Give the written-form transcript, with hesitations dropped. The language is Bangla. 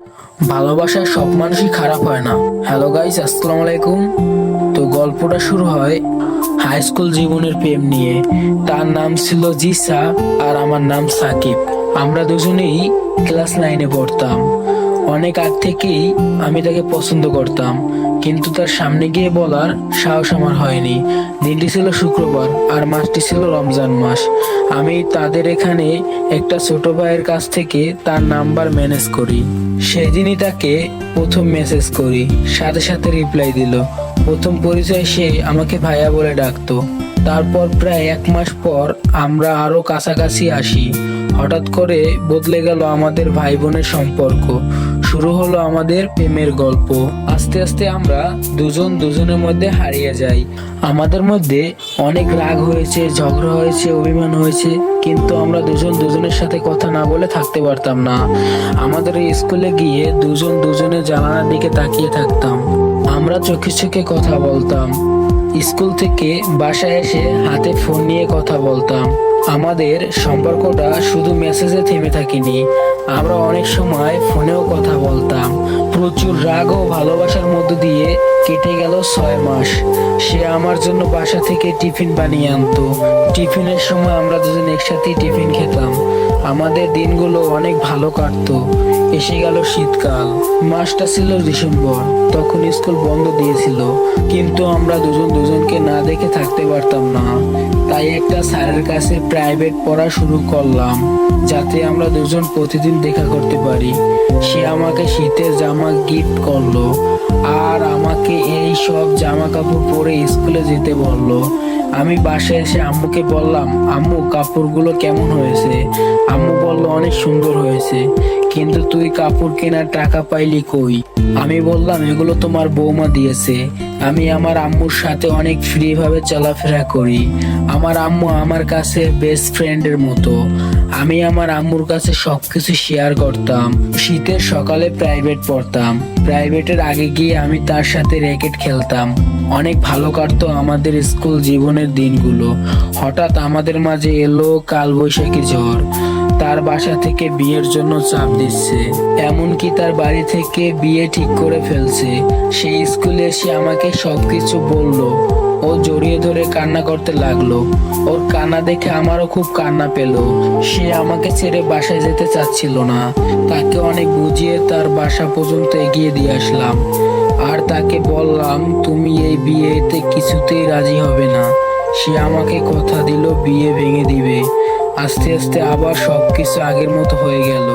ভালোবাসায় সব মানুষই খারাপ হয় না। হ্যালো গাইস, আসসালামু আলাইকুম। তো গল্পটা শুরু হয় হাই স্কুল জীবনের প্রেম নিয়ে। তার নাম ছিল জিসা আর আমার নাম সাকিব। আমরা দুজনেই ক্লাস 9-এ পড়তাম। অনেক আগ থেকেই আমি তাকে পছন্দ করতাম, কিন্তু তার সামনে গিয়ে বলার সাহস আমার হয়নি। দিনটি ছিল শুক্রবার আর মাসটি ছিল রমজান মাস। আমি তাদের এখানে একটা ছোট ভাইয়ের কাছ থেকে তার নাম্বার ম্যানেজ করি। সেদিনই তাকে প্রথম মেসেজ করি, সাথে সাথে রিপ্লাই দিল। প্রথম পরিচয় সে আমাকে ভাইয়া বলে ডাকতো। তারপর প্রায় 1 মাস পর আমরা আরো কাছাকাছি আসি। হঠাৎ করে বদলে গেল আমাদের ভাই বোনের সম্পর্ক। শুরু হলো আমাদের প্রেমের গল্প। আস্তে আস্তে আমরা দুজন দুজনের মধ্যে হারিয়ে যাই। আমাদের মধ্যে অনেক রাগ হয়েছে, ঝগড়া হয়েছে, অভিমান হয়েছে, কিন্তু আমরা দুজন দুজনের সাথে কথা না বলে থাকতে পারতাম না। আমাদের এই স্কুলে গিয়ে দুজন দুজনের জানালার দিকে তাকিয়ে থাকতাম। আমরা চোখে চোখে কথা বলতাম। স্কুল থেকে বাসায় এসে হাতে ফোন নিয়ে কথা বলতাম। আমাদের সম্পর্কটা শুধু মেসেজে থেমে থাকেনি, আমরা অনেক সময় ফোনেও কথা বলতাম। প্রচুর রাগ ও ভালোবাসার মধ্য দিয়ে কেটে গেল 6 মাস। সে আমার জন্য বাসা থেকে টিফিন বানিয়ে আনতো। টিফিনের সময় আমরা দুজন একসাথেই টিফিন খেতাম। আমাদের দিনগুলো অনেক ভালো কাটতো। এসে গেল শীতকাল। মাসটা ছিল ডিসেম্বর। তখন স্কুল বন্ধ দিয়েছিল, কিন্তু আমরা দুজন দুজনকে না দেখে থাকতে পারতাম না। তাই একটা স্যারের কাছে প্রাইভেট পড়া শুরু করলাম, যাতে আমরা দুজন প্রতিদিন দেখা করতে পারি। সে আমাকে শীতের জামা গিফট করলো আর আমাকে এই সব জামা কাপড় পরে স্কুলে যেতে বললো। আমি বাসায় এসে আম্মুকে বললাম, আম্মু কাপড়গুলো কেমন হয়েছে? আম্মু বলল, অনেক সুন্দর হয়েছে, কিন্তু তুই কাপড় কেনার টাকা পাইলি কই? আমি বললাম, এগুলো তোমার বৌমা দিয়েছে। আমি আমার আম্মুর সাথে অনেক ফ্রি ভাবে চলাফেরা করি। আমার আম্মু আমার কাছে বেস্ট ফ্রেন্ডের মতো। আমি আমার আম্মুর কাছে সবকিছু শেয়ার করতাম। শীতের সকালে প্রাইভেট পড়তাম। প্রাইভেটের আগে গিয়ে আমি তার সাথে র্যাকেট খেলতাম। অনেক ভালো কাটতো আমাদের স্কুল জীবনের দিনগুলো। হঠাৎ আমাদের মাঝে এলো কালবৈশাখী ঝড়। তার বাসা থেকে বিয়ের জন্য চাপ দিচ্ছে, এমনকি তার বাড়ি থেকে বিয়ে ঠিক করে ফেলছে। সেই স্কুলে এসে আমাকে সবকিছু বলল। ও জড়িয়ে ধরে কান্না করতে লাগলো। ওর কান্না দেখে আমারও খুব কান্না পেল। সে আমাকে ছেড়ে বাসায় যেতে চাচ্ছিল না। তাকে অনেক বুঝিয়ে তার বাসা পর্যন্ত এগিয়ে দিয়ে আসলাম, আর তাকে বললাম, তুমি এই বিয়েতে কিছুতেই রাজি হবে না। সে আমাকে কথা দিল বিয়ে ভেঙে দিবে। আস্তে আস্তে আবার সবকিছু আগের মতো হয়ে গেল।